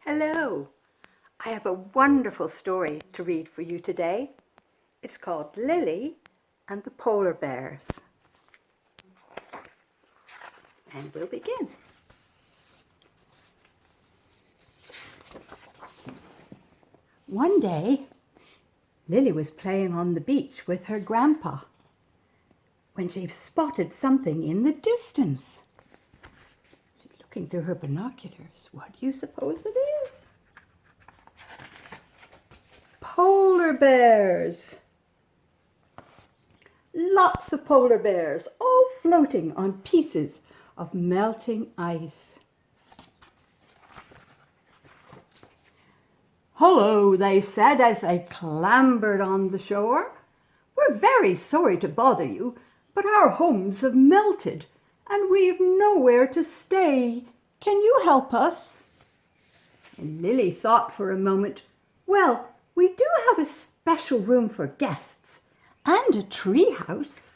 Hello, I have a wonderful story to read for you today. It's called Lily and the Polar Bears. And we'll begin. One day, Lily was playing on the beach with her grandpa when she spotted something in the distance. She's looking through her binoculars. What do you suppose it is? Polar bears. Lots of polar bears, all floating on pieces of melting ice. "Hello," they said as they clambered on the shore. "We're very sorry to bother you, but our homes have melted and we've nowhere to stay. Can you help us?" And Lily thought for a moment, "Well, we do have a special room for guests and a tree house.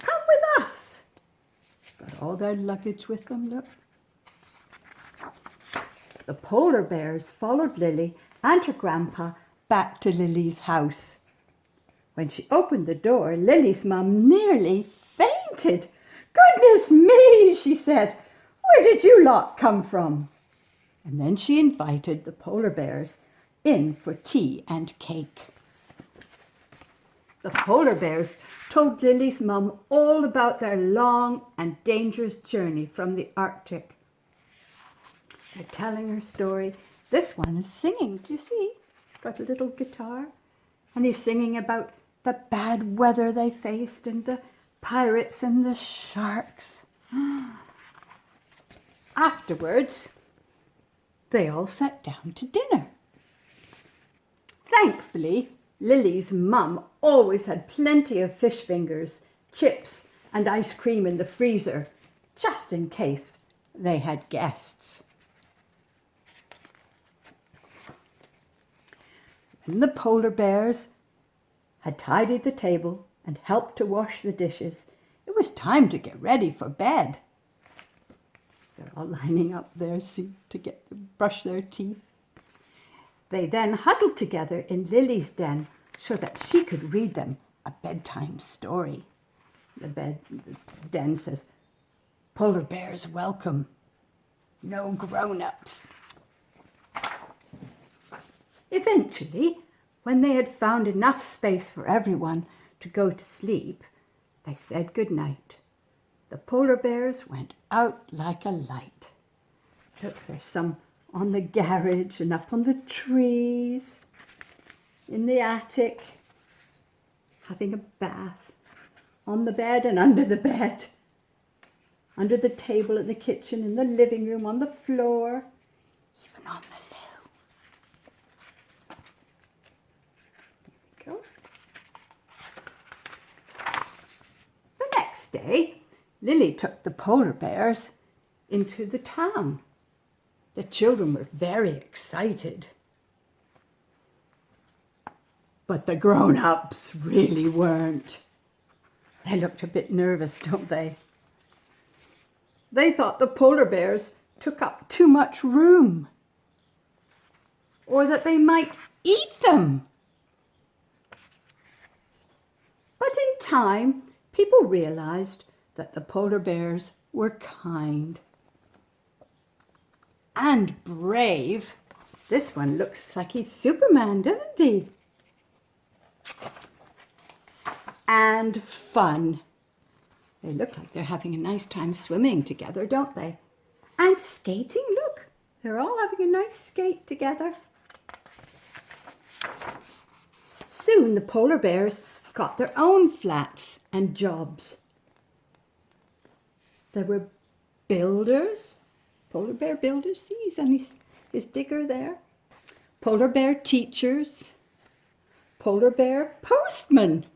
Come with us." Got all their luggage with them, look. The polar bears followed Lily and her grandpa back to Lily's house. When she opened the door, Lily's mum nearly fainted. "Goodness me," she said, "where did you lot come from?" And then she invited the polar bears in for tea and cake. The polar bears told Lily's mum all about their long and dangerous journey from the Arctic. They're telling her story. This one is singing, do you see? He's got a little guitar and he's singing about the bad weather they faced and the pirates and the sharks. Afterwards, they all sat down to dinner. Thankfully, Lily's mum always had plenty of fish fingers, chips and ice cream in the freezer, just in case they had guests. When the polar bears had tidied the table and helped to wash the dishes, it was time to get ready for bed. They're all lining up there to brush their teeth. They then huddled together in Lily's den so that she could read them a bedtime story. The den says, "Polar bears welcome, no grown-ups." Eventually, when they had found enough space for everyone to go to sleep, they said goodnight. The polar bears went out like a light. Look, there's some on the garage and up on the trees, in the attic, having a bath, on the bed and under the bed, under the table in the kitchen, in the living room, on the floor, even on the loo. There we go. The next day, Lily took the polar bears into the town. The children were very excited. But the grown-ups really weren't. They looked a bit nervous, don't they? They thought the polar bears took up too much room, or that they might eat them. But in time, people realized that the polar bears were kind and brave. This one looks like he's Superman, doesn't he? And fun. They look like they're having a nice time swimming together, don't they? And skating, look. They're all having a nice skate together. Soon the polar bears got their own flats and jobs. There were builders, polar bear builders, see, he's on his digger there. Polar bear teachers, polar bear postmen.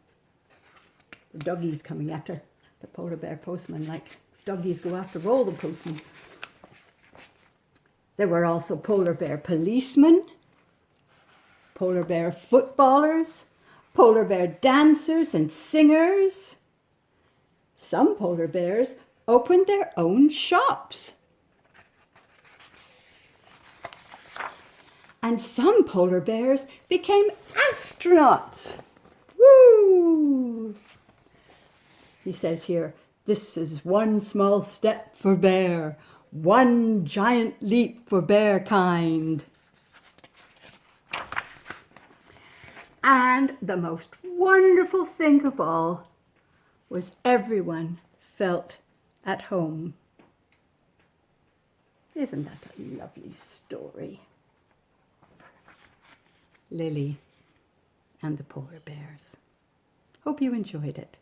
The doggies coming after the polar bear postman, like doggies go after all the postmen. There were also polar bear policemen, polar bear footballers, polar bear dancers and singers. Some polar bears opened their own shops. and some polar bears became astronauts. Woo! He says here, this is one small step for bear, one giant leap for bear kind. And the most wonderful thing of all was everyone felt at home. Isn't that a lovely story? Lily and the polar bears. Hope you enjoyed it.